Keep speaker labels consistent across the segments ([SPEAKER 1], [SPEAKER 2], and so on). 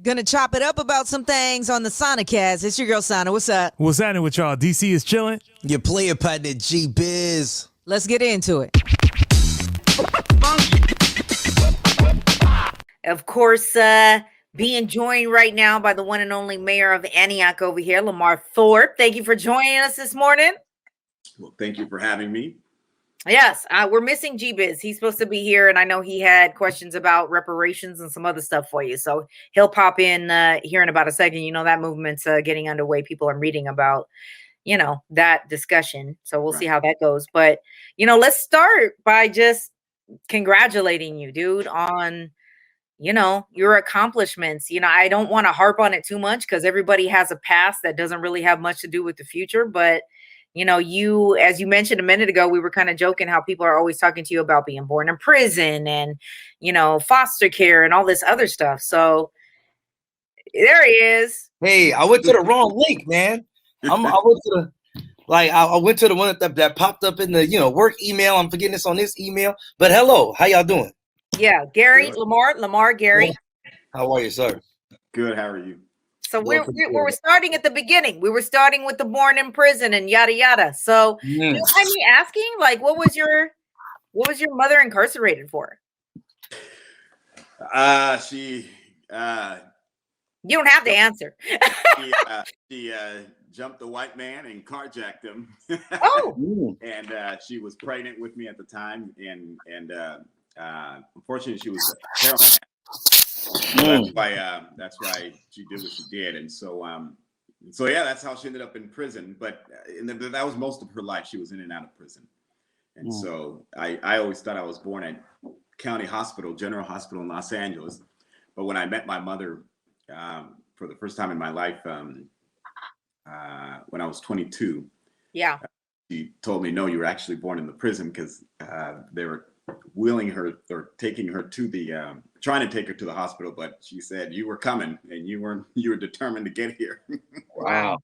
[SPEAKER 1] Gonna chop it up about some things on the SANACAST. It's your girl, Sana. What's up?
[SPEAKER 2] What's happening with y'all? DC is chilling.
[SPEAKER 3] Your player partner, G-Biz.
[SPEAKER 1] Let's get into it.
[SPEAKER 4] Of course, being joined right now by the one and only Mayor of Antioch over here, Lamar Thorpe. Thank you for joining us this morning.
[SPEAKER 5] Well, thank you for having me.
[SPEAKER 4] Yes, we're missing G-Biz. He's supposed to be here, and I know he had questions about reparations and some other stuff for you. So he'll pop in here in about a second. You know, that movement's getting underway. People are reading about, you know, that discussion. So we'll see how that goes. But, you know, let's start by just congratulating you, dude, on, you know, your accomplishments. You know, I don't want to harp on it too much because everybody has a past that doesn't really have much to do with the future. But you know, you, as you mentioned a minute ago, we were kind of joking how people are always talking to you about being born in prison and, you know, foster care and all this other stuff. So there he is.
[SPEAKER 3] Hey, I went to the wrong link, man. I went to the one that popped up in the, you know, work email. I'm forgetting this on this email. But hello, how y'all doing?
[SPEAKER 4] Yeah, Gary, Lamar, Gary.
[SPEAKER 3] How are you, sir?
[SPEAKER 5] Good. How are you?
[SPEAKER 4] So we're starting at the beginning. We were starting with the born in prison and yada yada. So do you mind me asking, like, what was your mother incarcerated for?
[SPEAKER 5] She
[SPEAKER 4] you don't have to answer.
[SPEAKER 5] she jumped the white man and carjacked him.
[SPEAKER 4] Oh.
[SPEAKER 5] And she was pregnant with me at the time, and unfortunately she was a heroin addict. That's why she did what she did, and so yeah, that's how she ended up in prison. But that was most of her life. She was in and out of prison, and so I always thought I was born at County Hospital, General Hospital in Los Angeles. But when I met my mother for the first time in my life, when I was 22,
[SPEAKER 4] yeah,
[SPEAKER 5] she told me, "No, you were actually born in the prison," because they were wheeling her or taking her to the trying to take her to the hospital, but she said you were coming and you were determined to get here.
[SPEAKER 3] Wow.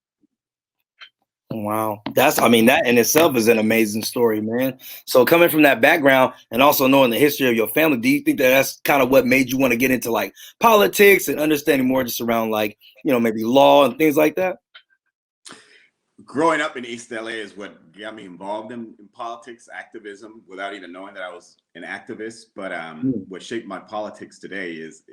[SPEAKER 3] That in itself is an amazing story, man. So coming from that background and also knowing the history of your family, do you think that that's kind of what made you want to get into like politics and understanding more just around like, you know, maybe law and things like that?
[SPEAKER 5] Growing up in East LA is what got me involved in politics, activism, without even knowing that I was an activist. But what shaped my politics today is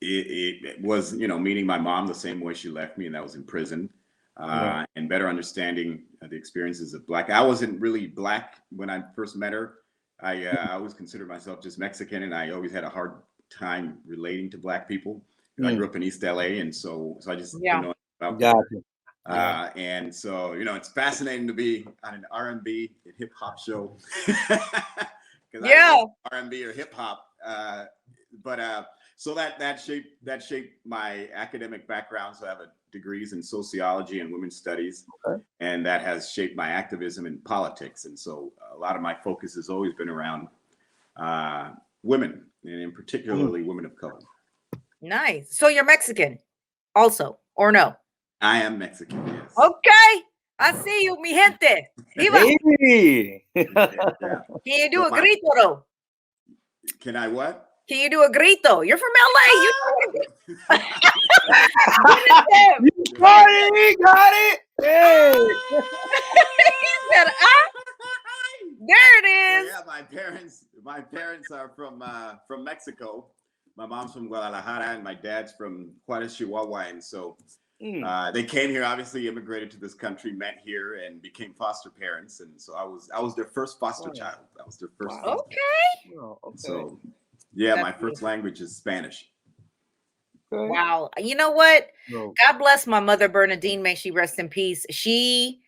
[SPEAKER 5] it was, you know, meeting my mom the same way she left me, and that was in prison, and better understanding the experiences of Black. I wasn't really Black when I first met her. I always considered myself just Mexican, and I always had a hard time relating to Black people. I grew up in East LA, and so I just didn't know about that. And so, you know, it's fascinating to be on an R&B and hip hop show. R&B or hip hop. So that shaped my academic background. So I have degrees in sociology and women's studies, and that has shaped my activism in politics. And so a lot of my focus has always been around women, and in particularly women of color. Nice.
[SPEAKER 4] So you're Mexican also, or no?
[SPEAKER 5] I am Mexican, yes.
[SPEAKER 4] Okay. I see you, mi gente.
[SPEAKER 3] Hey.
[SPEAKER 4] Can you do a grito, though?
[SPEAKER 5] Can I what?
[SPEAKER 4] Can you do a grito? You're from LA. You
[SPEAKER 3] got it. Hey.
[SPEAKER 4] He said, there it is.
[SPEAKER 5] Yeah, my parents are from Mexico. My mom's from Guadalajara and my dad's from Juarez, Chihuahua, and so they came here, obviously immigrated to this country, met here, and became foster parents. And so I was their first foster child. That was their first.
[SPEAKER 4] Okay.
[SPEAKER 5] So yeah, my first language is Spanish.
[SPEAKER 4] Wow. You know what? God bless my mother, Bernadine. May she rest in peace. She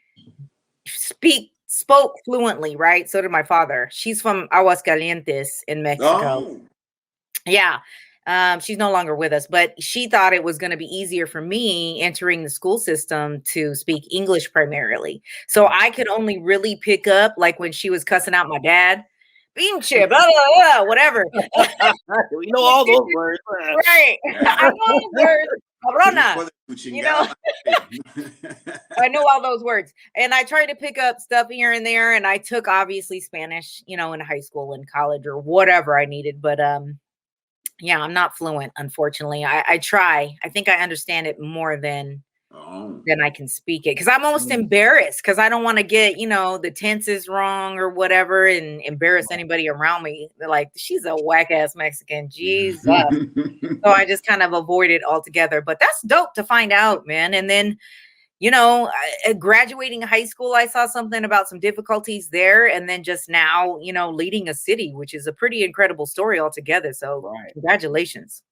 [SPEAKER 4] spoke fluently, right? So did my father. She's from Aguascalientes in Mexico.
[SPEAKER 5] Oh.
[SPEAKER 4] Yeah. She's no longer with us, but she thought it was going to be easier for me entering the school system to speak English primarily. So I could only really pick up like when she was cussing out my dad, pinche, blah, blah, blah, whatever.
[SPEAKER 3] We know all those words.
[SPEAKER 4] Right. I know those words. Cabrona. You know, I know all those words. And I tried to pick up stuff here and there. And I took obviously Spanish, you know, in high school and college or whatever I needed. But Yeah, I'm not fluent, unfortunately. I try. I think I understand it more than I can speak it, because I'm almost embarrassed, because I don't want to get, the tenses wrong or whatever and embarrass anybody around me. They're like, she's a whack ass Mexican. Jesus. So I just kind of avoid it altogether. But that's dope to find out, man. And then, graduating high school, I saw something about some difficulties there. And then just now, leading a city, which is a pretty incredible story altogether. So congratulations.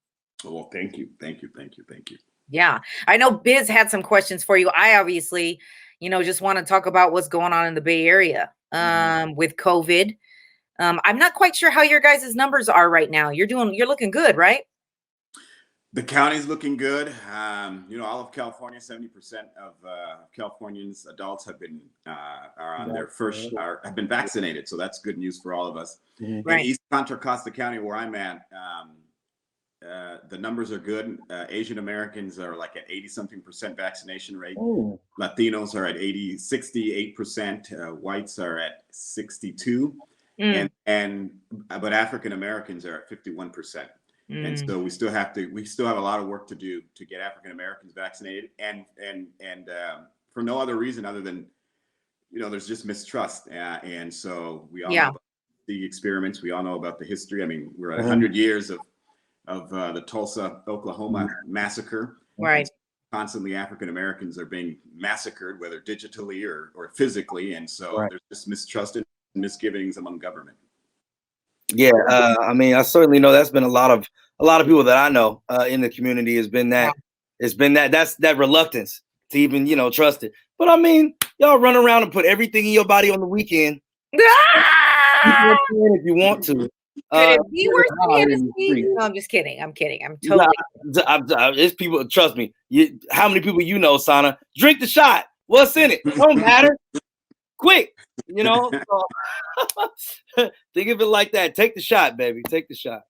[SPEAKER 5] Well, thank you.
[SPEAKER 4] Yeah. I know Biz had some questions for you. I obviously, just want to talk about what's going on in the Bay Area with COVID. I'm not quite sure how your guys' numbers are right now. You're looking good, right?
[SPEAKER 5] The county's looking good. All of California, 70% of Californians, adults have been have been vaccinated. So that's good news for all of us.
[SPEAKER 4] Right.
[SPEAKER 5] In East Contra Costa County, where I'm at, the numbers are good. Asian Americans are like at 80-something% vaccination rate.
[SPEAKER 3] Ooh.
[SPEAKER 5] Latinos are at 68%. Whites are at 62%. But African Americans are at 51%. And so we still have a lot of work to do to get African Americans vaccinated, and for no other reason other than, there's just mistrust. And so we all know about the experiments. We all know about the history. I mean, we're at 100 years of the Tulsa, Oklahoma massacre.
[SPEAKER 4] Right.
[SPEAKER 5] Constantly African Americans are being massacred, whether digitally or physically. And so there's just mistrust and misgivings among government.
[SPEAKER 3] Yeah, I mean, I certainly know that's been a lot of people that I know in the community has been that. It's been that's that reluctance to even trust it. But I mean, y'all run around and put everything in your body on the weekend if you want to.
[SPEAKER 4] Could it be worse than Hennessy? No, I'm just kidding. I'm kidding. I'm totally.
[SPEAKER 3] It's people. Trust me. How many people Sana? Drink the shot. What's in it? Don't matter. Quick. Think of it like that. Take the shot, baby. Take the shot.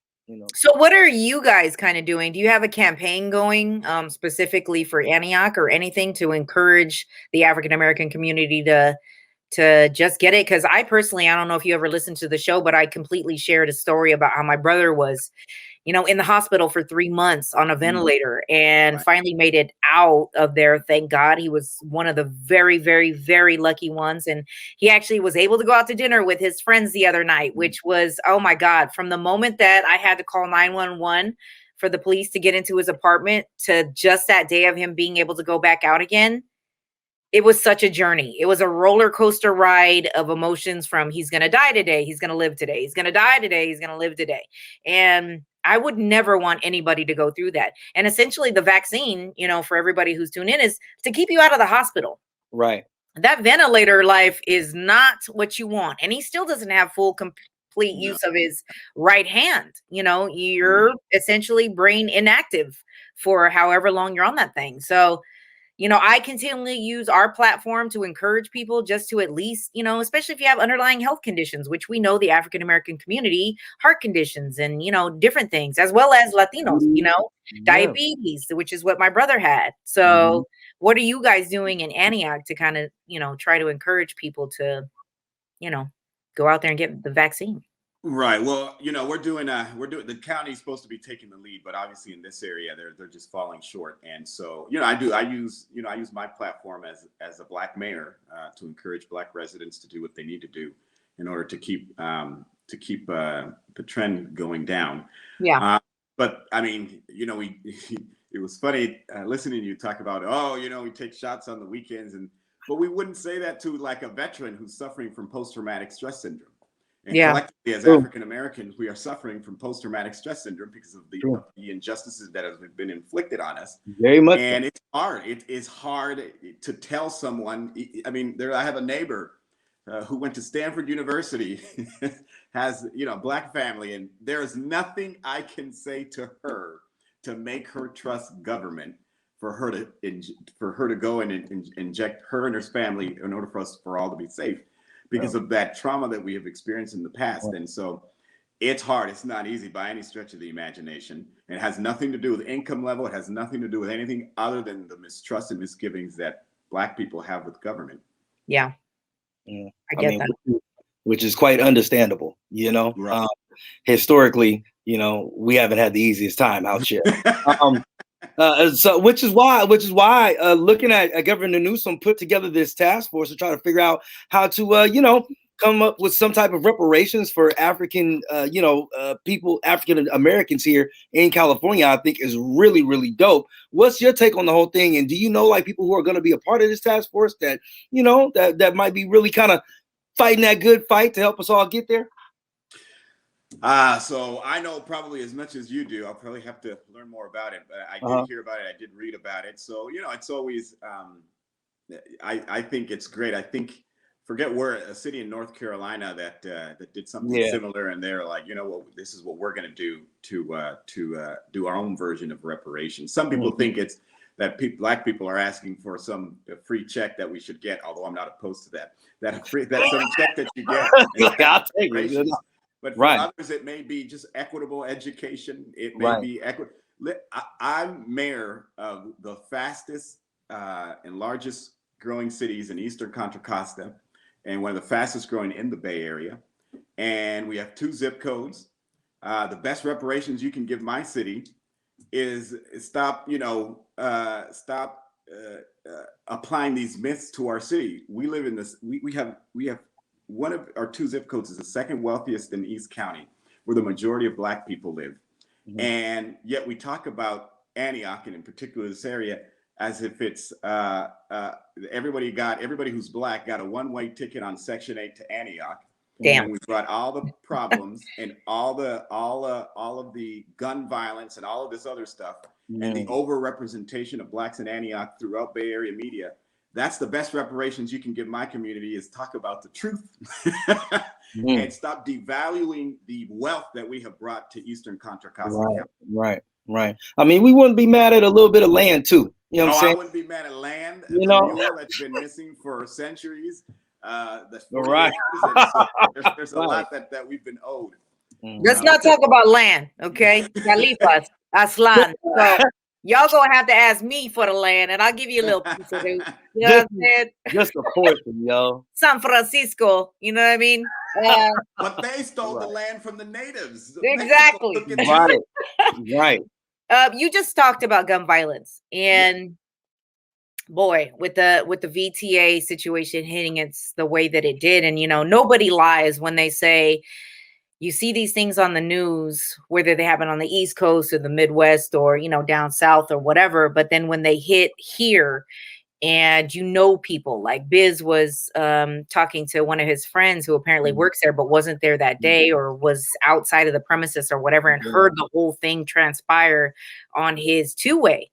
[SPEAKER 4] So what are you guys kind of doing? Do you have a campaign going specifically for Antioch or anything to encourage the African American community to just get it? Because I personally, I don't know if you ever listened to the show, but I completely shared a story about how my brother was, in the hospital for 3 months on a ventilator and finally made it out of there. Thank God. He was one of the very, very, very lucky ones. And he actually was able to go out to dinner with his friends the other night, which was, oh my God, from the moment that I had to call 911 for the police to get into his apartment to just that day of him being able to go back out again. It was such a journey. It was a roller coaster ride of emotions from he's going to die today. He's going to live today. He's going to die today. He's going to live today. And I would never want anybody to go through that. And essentially the vaccine, for everybody who's tuned in, is to keep you out of the hospital.
[SPEAKER 3] Right.
[SPEAKER 4] That ventilator life is not what you want. And he still doesn't have full complete use of his right hand. You're essentially brain inactive for however long you're on that thing. So, I continually use our platform to encourage people just to at least, especially if you have underlying health conditions, which we know the African American community, heart conditions and, different things, as well as Latinos, diabetes, which is what my brother had. So what are you guys doing in Antioch to kind of, try to encourage people to, go out there and get the vaccine?
[SPEAKER 5] Right. Well, we're doing the county's supposed to be taking the lead, but obviously in this area they're just falling short. And so, I use my platform as a Black mayor to encourage Black residents to do what they need to do in order to keep the trend going down.
[SPEAKER 4] Yeah.
[SPEAKER 5] But I mean, it was funny listening to you talk about, we take shots on the weekends, but we wouldn't say that to like a veteran who's suffering from post-traumatic stress syndrome. And collectively, as African Americans, we are suffering from post-traumatic stress syndrome because of the injustices that have been inflicted on us.
[SPEAKER 3] Very much.
[SPEAKER 5] And it's hard. It is hard to tell someone. I mean, I have a neighbor who went to Stanford University, has Black family, and there is nothing I can say to her to make her trust government for her to go and inject her and her family in order for all to be safe, because of that trauma that we have experienced in the past. And so it's hard. It's not easy by any stretch of the imagination. It has nothing to do with income level. It has nothing to do with anything other than the mistrust and misgivings that Black people have with government.
[SPEAKER 4] Yeah. I get that.
[SPEAKER 3] Which is quite understandable,
[SPEAKER 5] Right.
[SPEAKER 3] Historically, we haven't had the easiest time out here. So which is why looking at Governor Newsom put together this task force to try to figure out how to come up with some type of reparations for African people, African Americans here in California. I think is really, really dope. What's your take on the whole thing? And do you know like people who are going to be a part of this task force that that might be really kind of fighting that good fight to help us all get there?
[SPEAKER 5] So I know probably as much as you do. I'll probably have to learn more about it, but I did hear about it. I did read about it. So, it's always, I think it's great. I think, forget where a city in North Carolina that did something similar, and they're like, this is what we're going to do to do our own version of reparations. Some people think it's that Black people are asking for some free check that we should get, although I'm not opposed to that. That some check that you get.
[SPEAKER 3] I'll take it.
[SPEAKER 5] But for others, it may be just equitable education. It may be I'm mayor of the fastest and largest growing cities in Eastern Contra Costa, and one of the fastest growing in the Bay Area. And we have 2 zip codes. The best reparations you can give my city is stop applying these myths to our city. We live in this. We have one of our 2 zip codes is the second wealthiest in East County, where the majority of Black people live. And yet we talk about Antioch, and in particular this area, as if it's everybody who's Black got a one-way ticket on Section 8 to Antioch.
[SPEAKER 4] Damn.
[SPEAKER 5] And we brought all the problems and all of the gun violence and all of this other stuff and the over-representation of Blacks in Antioch throughout Bay Area media. That's the best reparations you can give my community, is talk about the truth and stop devaluing the wealth that we have brought to Eastern Contra Costa. Right.
[SPEAKER 3] I mean, we wouldn't be mad at a little bit of land too. You know what I'm saying?
[SPEAKER 5] I wouldn't be mad at land. That's been missing for centuries. That's
[SPEAKER 3] right.
[SPEAKER 5] There's a lot that we've been owed.
[SPEAKER 4] Let's not talk about land, okay? Califas, Aslan. So y'all gonna have to ask me for the land, and I'll give you a little piece of it. You know what I'm saying?
[SPEAKER 3] Just a portion, yo.
[SPEAKER 4] San Francisco, you know what I mean?
[SPEAKER 5] But they stole the land from the natives.
[SPEAKER 4] Exactly.
[SPEAKER 3] Right.
[SPEAKER 4] You just talked about gun violence, and boy, with the VTA situation hitting it's the way that it did, and nobody lies when they say you see these things on the news, whether they happen on the East Coast or the Midwest or, down South or whatever. But then when they hit here and people like Biz was talking to one of his friends who apparently works there, but wasn't there that day or was outside of the premises or whatever, and heard the whole thing transpire on his 2-way.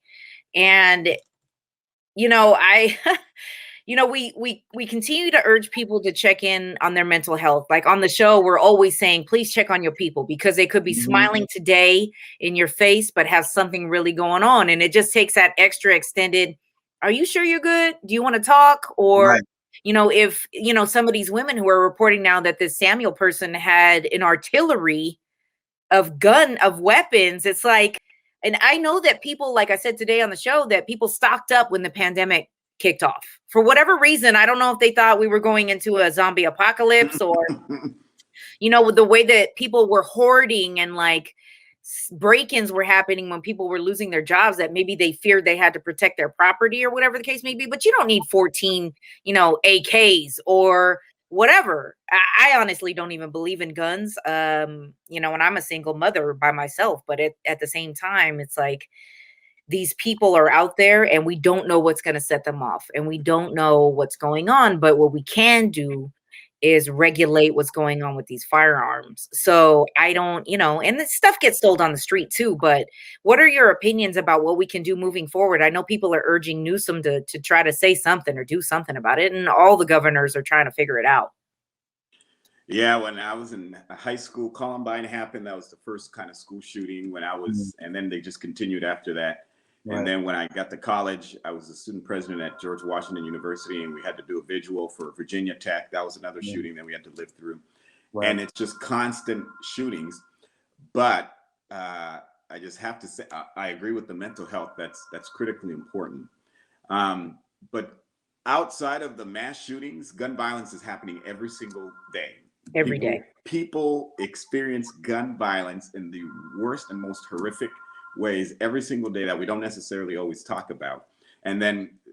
[SPEAKER 4] And, we continue to urge people to check in on their mental health. Like on the show, we're always saying, please check on your people, because they could be smiling today in your face, but have something really going on. And it just takes that extra extended, are you sure you're good? Do you want to talk? Or, if, some of these women who are reporting now that this Samuel person had an artillery of weapons, it's like, and I know that people, like I said today on the show, that people stocked up when the pandemic kicked off for whatever reason. I don't know if they thought we were going into a zombie apocalypse or, with the way that people were hoarding and like break-ins were happening when people were losing their jobs, that maybe they feared they had to protect their property or whatever the case may be. But you don't need 14, AKs or whatever. I honestly don't even believe in guns. And I'm a single mother by myself, but at the same time, it's like, these people are out there and we don't know what's going to set them off and we don't know what's going on. But what we can do is regulate what's going on with these firearms. So I don't, and this stuff gets sold on the street too. But what are your opinions about what we can do moving forward? I know people are urging Newsom to try to say something or do something about it. And all the governors are trying to figure it out.
[SPEAKER 5] Yeah, when I was in high school, Columbine happened. That was the first kind of school shooting when I was, and then they just continued after that. Right. And then when I got to college, I was a student president at George Washington University, and we had to do a visual for Virginia Tech. That was another shooting that we had to live through. Right. And it's just constant shootings. But I just have to say, I agree with the mental health. That's critically important. But outside of the mass shootings, gun violence is happening every single day.
[SPEAKER 4] every day.
[SPEAKER 5] People experience gun violence in the worst and most horrific ways every single day that we don't necessarily always talk about. And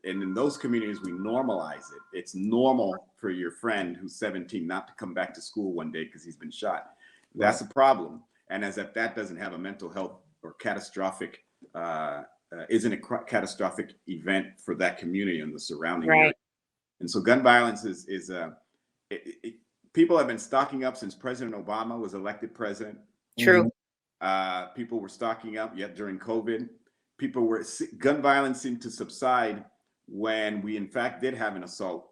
[SPEAKER 5] in those communities, we normalize it. It's normal for your friend who's 17 not to come back to school one day because he's been shot. That's a problem. And as if that doesn't have a mental health or catastrophic, isn't a catastrophic event for that community and the surrounding area. And so gun violence is people have been stocking up since President Obama was elected president.
[SPEAKER 4] True.
[SPEAKER 5] People were stocking up yet during COVID. Gun violence seemed to subside when we in fact did have an assault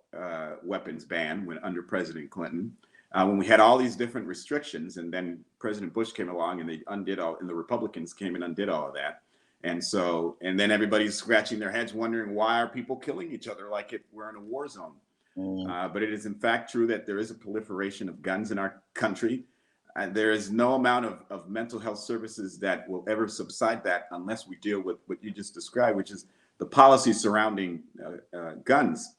[SPEAKER 5] weapons ban under President Clinton, when we had all these different restrictions, and then President Bush came along and they undid all, and the Republicans came and undid all of that. And then everybody's scratching their heads wondering, why are people killing each other like we're in a war zone? But it is in fact true that there is a proliferation of guns in our country. There is no amount of mental health services that will ever subside that unless we deal with what you just described, which is the policy surrounding guns.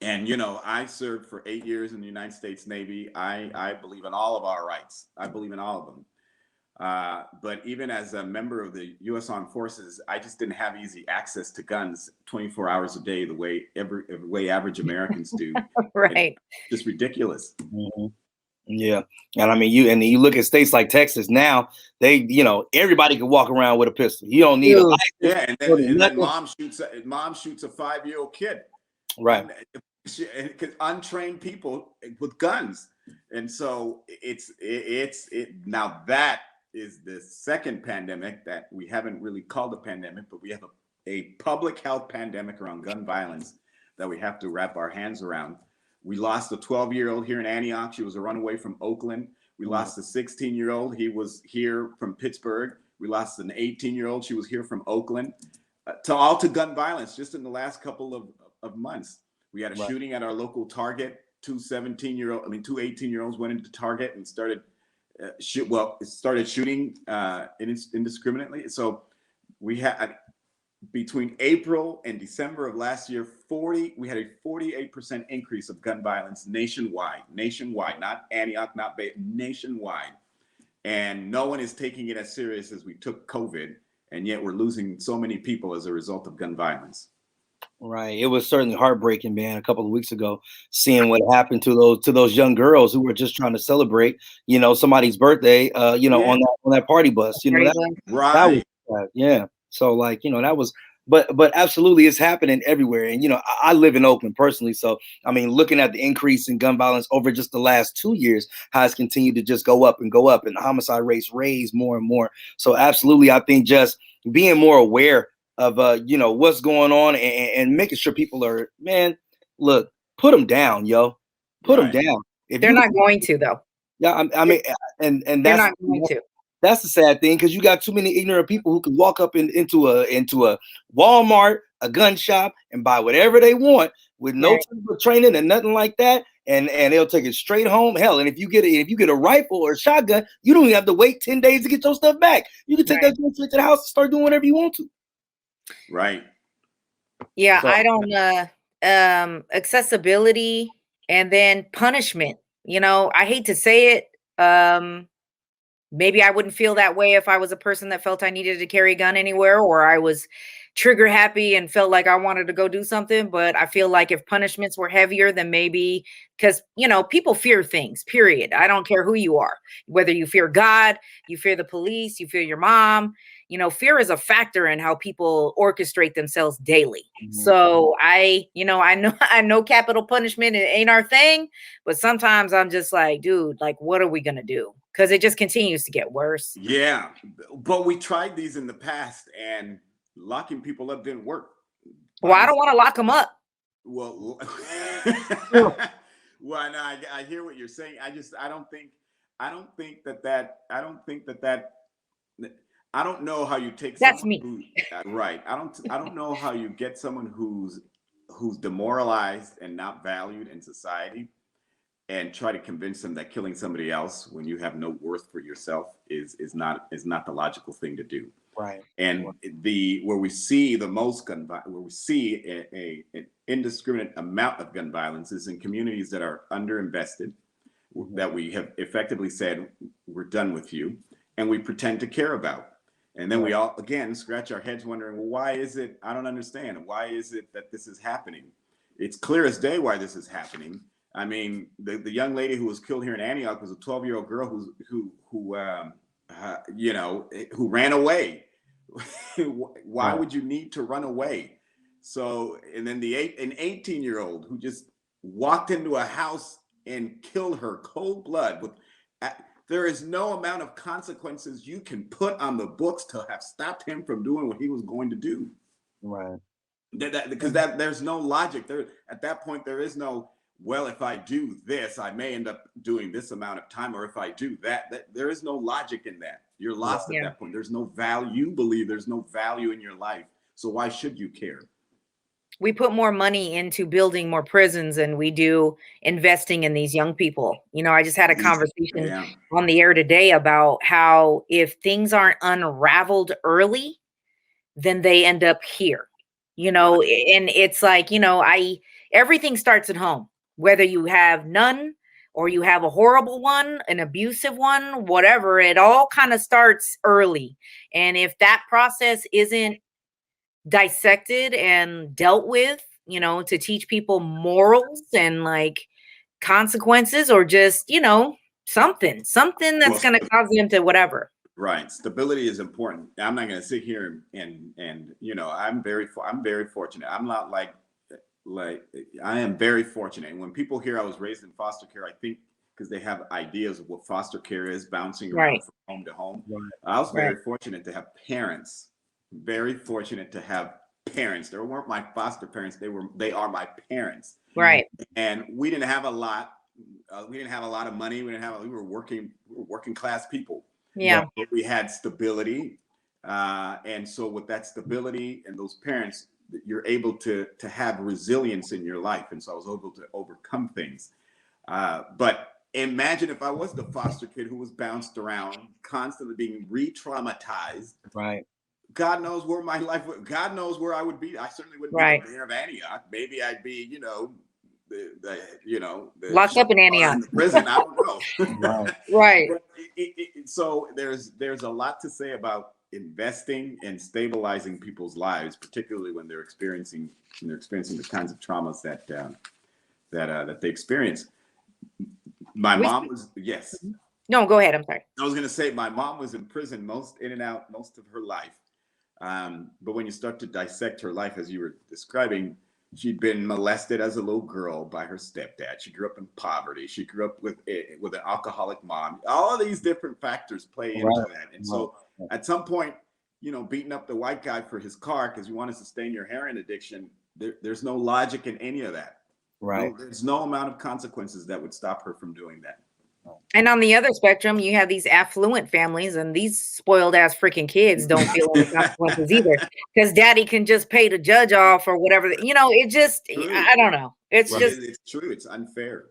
[SPEAKER 5] And, I served for 8 years in the United States Navy. I believe in all of our rights. I believe in all of them. But even as a member of the U.S. Armed Forces, I just didn't have easy access to guns 24 hours a day, the way way average Americans do.
[SPEAKER 4] Right.
[SPEAKER 5] It's just ridiculous.
[SPEAKER 3] Yeah. And I mean, you look at states like Texas now, they, everybody can walk around with a pistol. You don't need a license.
[SPEAKER 5] Yeah. And then mom shoots a 5-year-old kid.
[SPEAKER 3] Right.
[SPEAKER 5] Because untrained people with guns. And so now that is the second pandemic that we haven't really called a pandemic, but we have a public health pandemic around gun violence that we have to wrap our hands around. We lost a 12-year-old here in Antioch. She was a runaway from Oakland. We lost a 16-year-old. He was here from Pittsburgh. We lost an 18-year-old. She was here from Oakland. To gun violence just in the last couple of months. We had a shooting at our local Target. Two 18-year-olds went into Target and started shooting indiscriminately. So we had, between April and December of last year, we had a 48% increase of gun violence nationwide, not Antioch, not Bay, nationwide. And no one is taking it as serious as we took COVID, and yet we're losing so many people as a result of gun violence.
[SPEAKER 3] Right. It was certainly heartbreaking, man, a couple of weeks ago, seeing what happened to those young girls who were just trying to celebrate, somebody's birthday, on that party bus,
[SPEAKER 5] right.
[SPEAKER 3] Yeah. So that was, but absolutely, it's happening everywhere. And, I live in Oakland personally. So, I mean, looking at the increase in gun violence over just the last 2 years, how it's continued to just go up, and the homicide rates raise more and more. So absolutely, I think just being more aware of, what's going on and making sure people are, man, look, put them down, yo. Put them down.
[SPEAKER 4] They're not going to, though.
[SPEAKER 3] Yeah, I mean, and
[SPEAKER 4] they're not going to.
[SPEAKER 3] That's the sad thing, because you got too many ignorant people who can walk up into a Walmart, a gun shop, and buy whatever they want with no type of training and nothing like that, and they'll take it straight home. Hell, and if you get a rifle or a shotgun, you don't even have to wait 10 days to get your stuff back. You can take that straight to the house and start doing whatever you want to.
[SPEAKER 5] Right.
[SPEAKER 4] Yeah, so, I don't accessibility and then punishment. I hate to say it. Maybe I wouldn't feel that way if I was a person that felt I needed to carry a gun anywhere, or I was trigger happy and felt like I wanted to go do something. But I feel like if punishments were heavier, then maybe, because, people fear things, period. I don't care who you are, whether you fear God, you fear the police, you fear your mom. Fear is a factor in how people orchestrate themselves daily. Mm-hmm. So I know capital punishment, it ain't our thing, but sometimes I'm just like, dude, what are we going to do? Because it just continues to get worse.
[SPEAKER 5] Yeah, but we tried these in the past, and locking people up didn't work.
[SPEAKER 4] Well, I don't want to lock them up.
[SPEAKER 5] Well, well, no, I hear what you're saying. I don't know how you take.
[SPEAKER 4] That's me.
[SPEAKER 5] Right. I don't know how you get someone who's demoralized and not valued in society, and try to convince them that killing somebody else when you have no worth for yourself is not the logical thing to do.
[SPEAKER 3] Right.
[SPEAKER 5] And where we see the most gun violence, where we see an indiscriminate amount of gun violence, is in communities that are underinvested, that we have effectively said, we're done with you, and we pretend to care about. And then we all, again, scratch our heads wondering, well, why is it, I don't understand. Why is it that this is happening? It's clear as day why this is happening. I mean, the young lady who was killed here in Antioch was a 12-year-old girl who ran away. Why would you need to run away? So, and then an 18-year-old who just walked into a house and killed her cold blood. There is no amount of consequences you can put on the books to have stopped him from doing what he was going to do.
[SPEAKER 3] Right.
[SPEAKER 5] Because there's no logic there. At that point, there is no, well, if I do this, I may end up doing this amount of time, or if I do that there is no logic in that. You're lost at that point. There's no value. You believe there's no value in your life. So why should you care?
[SPEAKER 4] We put more money into building more prisons than we do investing in these young people. You know, I just had a conversation on the air today about how if things aren't unraveled early, then they end up here, you know, and it's like, you know, everything starts at home, whether you have none or you have a horrible one, an abusive one, whatever, it all kind of starts early. And if that process isn't dissected and dealt with, you know, to teach people morals and like consequences, or just, you know, something that's going to cause them to whatever.
[SPEAKER 5] Right. Stability is important. I'm not going to sit here and you know, I'm very fortunate. I'm not like I am very fortunate. And when people hear I was raised in foster care, I think because they have ideas of what foster care is, bouncing around from home to home. Right. I was very fortunate to have parents. Very fortunate to have parents. They weren't my foster parents. They are my parents.
[SPEAKER 4] Right.
[SPEAKER 5] And we didn't have a lot. We didn't have a lot of money. We were working class people.
[SPEAKER 4] Yeah.
[SPEAKER 5] But we had stability. And so with that stability and those parents, you're able to have resilience in your life. And so I was able to overcome things. But imagine if I was the foster kid who was bounced around, constantly being re-traumatized.
[SPEAKER 3] Right.
[SPEAKER 5] God knows where my life would, God knows where I would be. I certainly wouldn't be the mayor of Antioch. Maybe I'd be, you know,
[SPEAKER 4] locked up in Antioch.
[SPEAKER 5] In the prison. I don't know.
[SPEAKER 4] Right.
[SPEAKER 5] So there's a lot to say about investing and stabilizing people's lives, particularly when they're experiencing the kinds of traumas that they experience. My mom was
[SPEAKER 4] No, go ahead. I'm sorry.
[SPEAKER 5] I was going to say my mom was in prison in and out most of her life. But when you start to dissect her life, as you were describing, she'd been molested as a little girl by her stepdad. She grew up in poverty. She grew up with an alcoholic mom. All of these different factors play into that. And so at some point, you know, beating up the white guy for his car because you want to sustain your heroin addiction, there's no logic in any of that.
[SPEAKER 3] Right.
[SPEAKER 5] There's no amount of consequences that would stop her from doing that.
[SPEAKER 4] And on the other spectrum, you have these affluent families, and these spoiled ass freaking kids don't feel any consequences either, because daddy can just pay the judge off or whatever. You know, it just, I don't know. It's
[SPEAKER 5] it's true. It's unfair.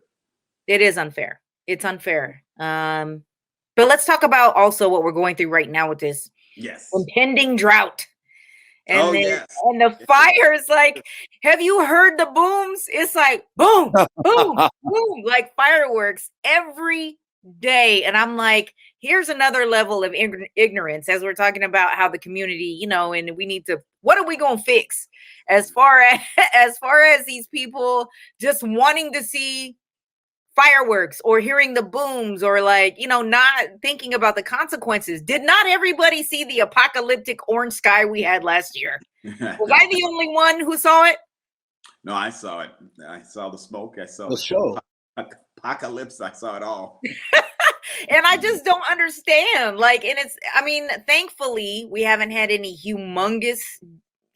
[SPEAKER 4] It is unfair. It's unfair. But let's talk about also what we're going through right now with this impending drought. And and the fires, like, have you heard the booms? It's like boom, boom, boom, like fireworks every day. And I'm like, here's another level of ignorance as we're talking about how the community, you know, and we need to, what are we going to fix as far as these people just wanting to see fireworks or hearing the booms or, like, you know, not thinking about the consequences. Did not everybody see the apocalyptic orange sky we had last year? Was I the only one who saw it?
[SPEAKER 5] No, I saw it. I saw the smoke. I saw
[SPEAKER 3] the show.
[SPEAKER 5] Apocalypse. I saw it all.
[SPEAKER 4] And I just don't understand. Like, and it's, I mean, thankfully we haven't had any humongous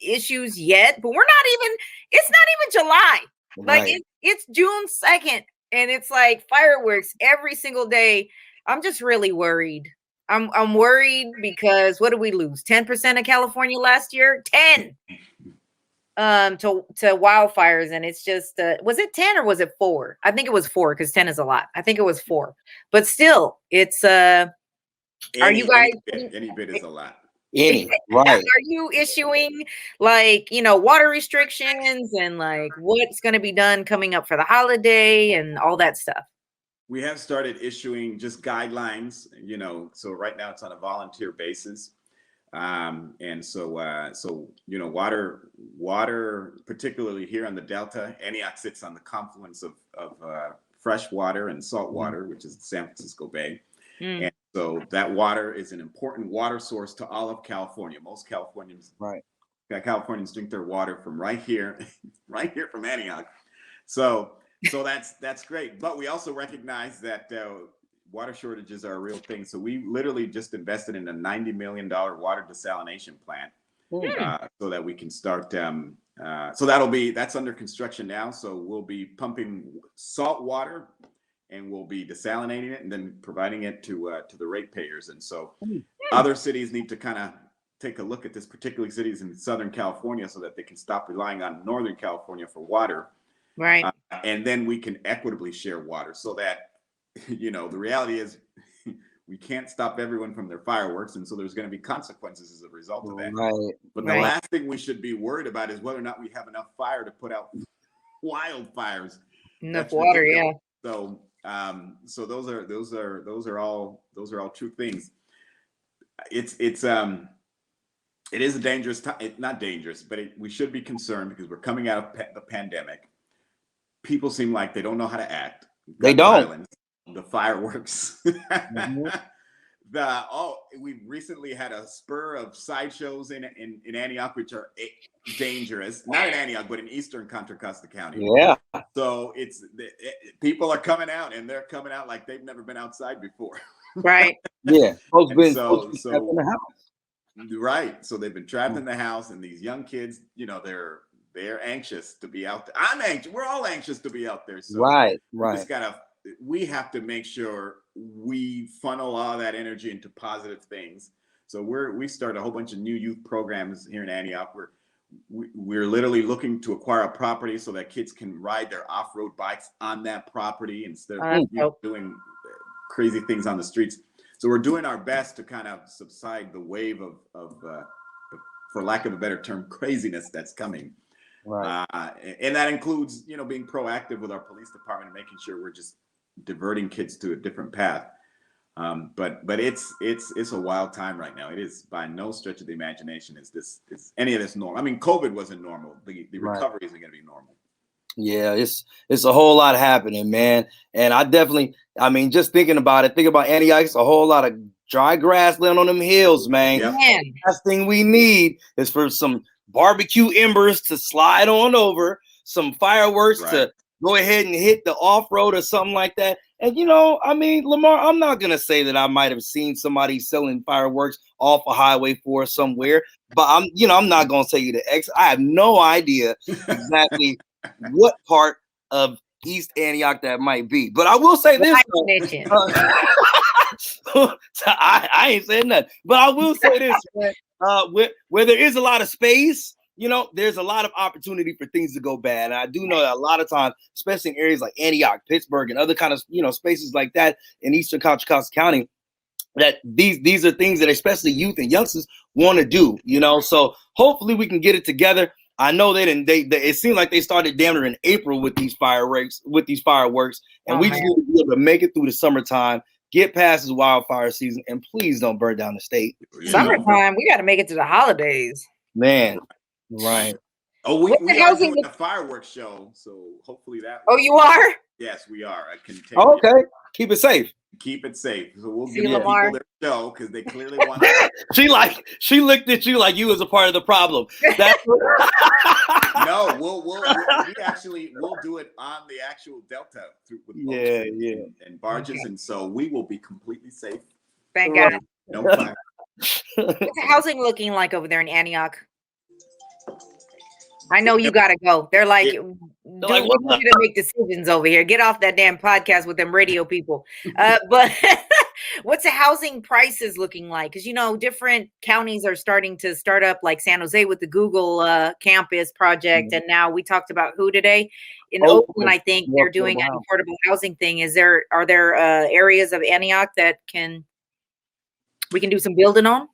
[SPEAKER 4] issues yet, but it's not even July. Like it's June 2nd. And it's like fireworks every single day. I'm just really worried. I'm worried because what did we lose? 10% of California last year? 10 to wildfires. And it's just, was it 10 or was it 4? I think it was 4 because 10 is a lot. I think it was 4. But still, it's, are you guys?
[SPEAKER 5] Any bit is a lot.
[SPEAKER 3] Right.
[SPEAKER 4] Are you issuing, like, you know, water restrictions and like what's going to be done coming up for the holiday and all that stuff?
[SPEAKER 5] We have started issuing just guidelines, so right now it's on a volunteer basis. And so water, particularly here on the Delta, Antioch sits on the confluence of fresh water and salt water, which is the San Francisco Bay. And so that water is an important water source to all of California. Most Californians drink their water from right here from Antioch. So that's great. But we also recognize that water shortages are a real thing. So we literally just invested in a $90 million water desalination plant so that we can start. So that's under construction now. So we'll be pumping salt water and we'll be desalinating it and then providing it to the ratepayers. And so other cities need to kind of take a look at this, particularly cities in Southern California, so that they can stop relying on Northern California for water.
[SPEAKER 4] Right.
[SPEAKER 5] And then we can equitably share water so that, the reality is we can't stop everyone from their fireworks. And so there's going to be consequences as a result of that.
[SPEAKER 3] Right.
[SPEAKER 5] But the last thing we should be worried about is whether or not we have enough fire to put out wildfires.
[SPEAKER 4] Enough water. Yeah.
[SPEAKER 5] So, so those are all true things. It is a dangerous time. It's not dangerous, but we should be concerned because we're coming out of the pandemic. People seem like they don't know how to act.
[SPEAKER 3] They don't.
[SPEAKER 5] Violence, the fireworks. We recently had a spur of sideshows in Antioch, which are dangerous. Not in Antioch, but in Eastern Contra Costa County.
[SPEAKER 3] Yeah.
[SPEAKER 5] So people are coming out, and they're coming out like they've never been outside before.
[SPEAKER 4] Right.
[SPEAKER 3] Yeah. Folks been
[SPEAKER 5] so
[SPEAKER 3] trapped in the house.
[SPEAKER 5] Right. So they've been trapped in the house, and these young kids, they're anxious to be out there. I'm anxious. We're all anxious to be out there. So
[SPEAKER 3] Right.
[SPEAKER 5] we have to make sure we funnel all that energy into positive things. So we started a whole bunch of new youth programs here in Antioch. We're literally looking to acquire a property so that kids can ride their off-road bikes on that property instead of doing crazy things on the streets. So we're doing our best to kind of subside the wave of for lack of a better term, craziness that's coming.
[SPEAKER 3] Right.
[SPEAKER 5] And that includes, being proactive with our police department and making sure we're just diverting kids to a different path. But it's a wild time right now. It is by no stretch of the imagination is any of this normal. I mean, COVID wasn't normal. The recovery isn't going to be normal.
[SPEAKER 3] Yeah, it's a whole lot happening, man. And just thinking about it, think about Antioch, it's a whole lot of dry grassland on them hills, man.
[SPEAKER 5] Yep.
[SPEAKER 3] The last thing we need is for some barbecue embers to slide on over, some fireworks to go ahead and hit the off-road or something like that. And, Lamar, I'm not going to say that I might have seen somebody selling fireworks off a Highway 4 somewhere, but I'm not going to tell you the X. I have no idea exactly what part of East Antioch that might be. But I will say this. I ain't saying nothing, but I will say this. Where there is a lot of space, there's a lot of opportunity for things to go bad. And I do know that a lot of times, especially in areas like Antioch, Pittsburgh, and other kind of, spaces like that in Eastern Contra Costa County, that these are things that especially youth and youngsters want to do, So hopefully we can get it together. I know it seemed like they started damn near in April with these fireworks, and we just need to be able to make it through the summertime, get past this wildfire season, and please don't burn down the state.
[SPEAKER 4] Summertime, we got to make it to the holidays.
[SPEAKER 3] Man, right.
[SPEAKER 5] Oh, we are doing a fireworks show, so hopefully that.
[SPEAKER 4] Oh, you are?
[SPEAKER 5] Yes, we are. I can take
[SPEAKER 3] okay. Keep it safe.
[SPEAKER 5] Keep it safe. So we'll
[SPEAKER 4] See
[SPEAKER 5] give
[SPEAKER 4] Lamar.
[SPEAKER 5] people their show because they clearly want to.
[SPEAKER 3] She looked at you like you was a part of the problem.
[SPEAKER 5] No, we'll do it on the actual Delta with boats and barges, and so we will be completely safe.
[SPEAKER 4] Thank God.
[SPEAKER 5] No fire.
[SPEAKER 4] What's the housing looking like over there in Antioch? I know you gotta go. They're like, we need you to make decisions over here. Get off that damn podcast with them radio people. But what's the housing prices looking like? Because different counties are starting to start up, like San Jose with the Google campus project, and now we talked about who today in Oakland. I think they're doing an affordable housing thing. Are there areas of Antioch that we can do some building on?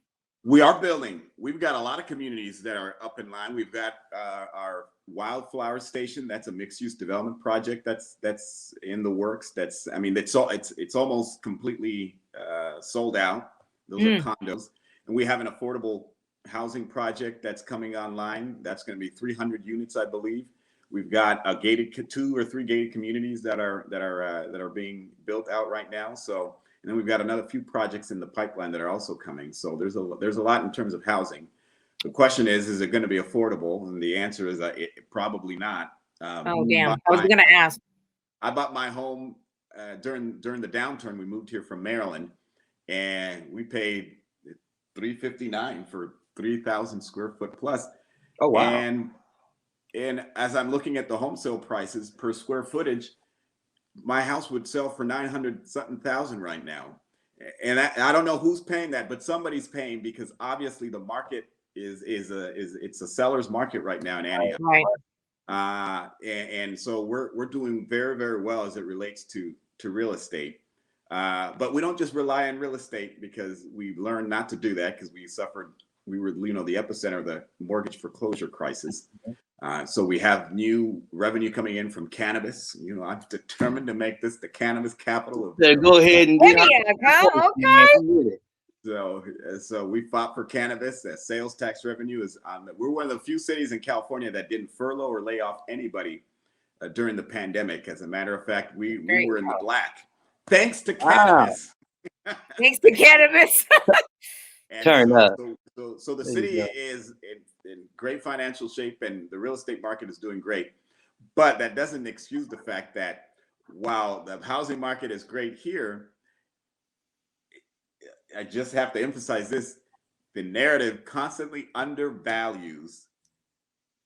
[SPEAKER 5] We are building. We've got a lot of communities that are up in line. We've got our Wildflower Station. That's a mixed-use development project that's in the works. It's almost completely sold out. Those are condos, and we have an affordable housing project that's coming online. That's going to be 300 units, I believe. We've got a 2 or 3 gated communities that are being built out right now. So. And then we've got another few projects in the pipeline that are also coming. So there's a lot in terms of housing. The question is it going to be affordable? And the answer is probably not.
[SPEAKER 4] Oh, damn. I was going to ask.
[SPEAKER 5] I bought my home during the downturn. We moved here from Maryland, and we paid $359 for 3,000 square foot plus.
[SPEAKER 3] Oh, wow.
[SPEAKER 5] And as I'm looking at the home sale prices per square footage, my house would sell for 900-something thousand right now. And I don't know who's paying that, but somebody's paying, because obviously the market it's a seller's market right now in Antioch.
[SPEAKER 4] Right.
[SPEAKER 5] And so we're doing very, very well as it relates to real estate. But we don't just rely on real estate, because we've learned not to do that, because we were the epicenter of the mortgage foreclosure crisis. So we have new revenue coming in from cannabis. I'm determined to make this the cannabis capital of.
[SPEAKER 3] Go ahead and
[SPEAKER 4] okay.
[SPEAKER 5] So we fought for cannabis. Sales tax revenue is we're one of the few cities in California that didn't furlough or lay off anybody during the pandemic. As a matter of fact, we were in the black thanks to cannabis.
[SPEAKER 4] Thanks to cannabis.
[SPEAKER 3] Turn up.
[SPEAKER 5] So the city is in great financial shape, and the real estate market is doing great. But that doesn't excuse the fact that while the housing market is great here, I just have to emphasize this: the narrative constantly undervalues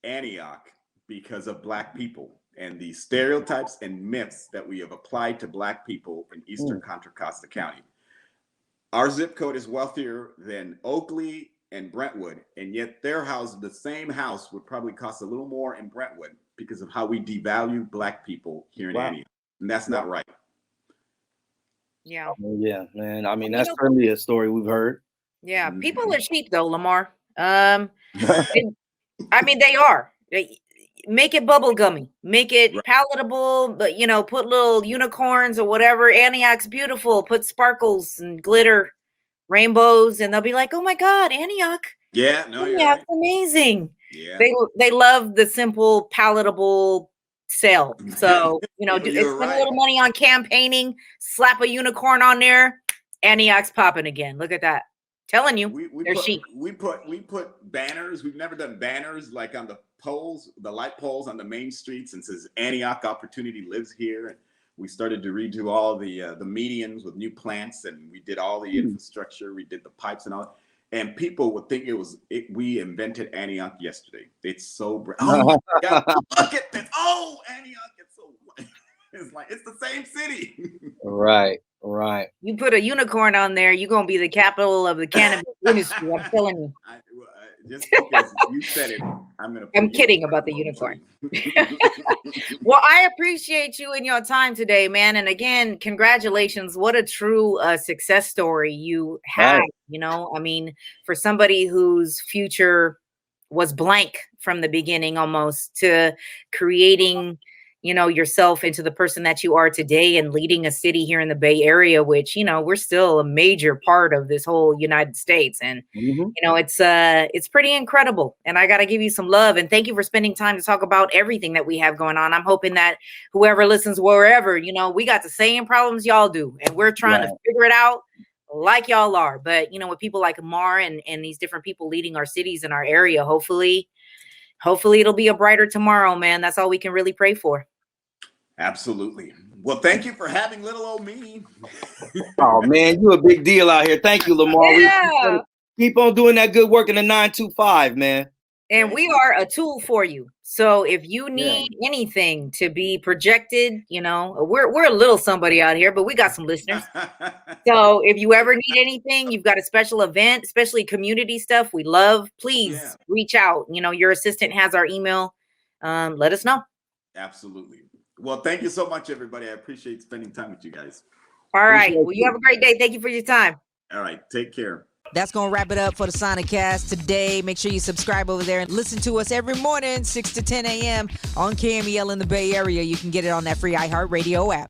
[SPEAKER 5] Antioch because of Black people and the stereotypes and myths that we have applied to Black people in Eastern Contra Costa County. Our zip code is wealthier than Oakley and Brentwood, and yet the same house would probably cost a little more in Brentwood because of how we devalue Black people here in Antioch. And that's not right.
[SPEAKER 4] Yeah.
[SPEAKER 3] Yeah, man. I mean, that's certainly a story we've heard.
[SPEAKER 4] Yeah. People are cheap, though, Lamar. I mean, they are. Make it bubblegummy, make it palatable, but put little unicorns or whatever. Antioch's beautiful. Put sparkles and glitter, rainbows, and they'll be like, "Oh my God, Antioch!
[SPEAKER 5] Yeah,
[SPEAKER 4] Antioch's amazing."
[SPEAKER 5] Yeah,
[SPEAKER 4] they love the simple, palatable sell. So spend a little money on campaigning, slap a unicorn on there. Antioch's popping again. Look at that. Telling you, they're cheap.
[SPEAKER 5] We put banners. We've never done banners like on the poles, the light poles on the main streets, and says Antioch Opportunity lives here. And we started to redo all the medians with new plants, and we did all the infrastructure. We did the pipes and all. And people would think we invented Antioch yesterday. It's so bright. Oh my God, look at this! Oh, Antioch! It's the same city.
[SPEAKER 3] Right.
[SPEAKER 4] You put a unicorn on there, you're gonna be the capital of the cannabis industry. I'm telling you.
[SPEAKER 5] Just because you said it, I'm
[SPEAKER 4] kidding about the unicorn. Well, I appreciate you and your time today, man. And again, congratulations. What a true success story you had. Right. I mean, for somebody whose future was blank from the beginning, almost, to creating yourself into the person that you are today and leading a city here in the Bay Area, which, we're still a major part of this whole United States. And, it's pretty incredible. And I got to give you some love, and thank you for spending time to talk about everything that we have going on. I'm hoping that whoever listens, wherever, we got the same problems y'all do, and we're trying to figure it out like y'all are. But, with people like Lamar and these different people leading our cities in our area, hopefully it'll be a brighter tomorrow, man. That's all we can really pray for.
[SPEAKER 5] Absolutely. Well, thank you for having little old me.
[SPEAKER 3] Oh, man, you a big deal out here. Thank you, Lamar.
[SPEAKER 4] Yeah.
[SPEAKER 3] Keep on doing that good work in the 925, man.
[SPEAKER 4] And we are a tool for you. So if you need anything to be projected, we're a little somebody out here, but we got some listeners. So if you ever need anything, you've got a special event, especially community stuff we love, please reach out. Your assistant has our email. Let us know.
[SPEAKER 5] Absolutely. Well, thank you so much, everybody. I appreciate spending time with you guys.
[SPEAKER 4] All right. Well, you have a great day. Thank you for your time.
[SPEAKER 5] All right. Take care.
[SPEAKER 1] That's going to wrap it up for the SANACAST today. Make sure you subscribe over there and listen to us every morning, 6 to 10 a.m. on KMEL in the Bay Area. You can get it on that free iHeartRadio app.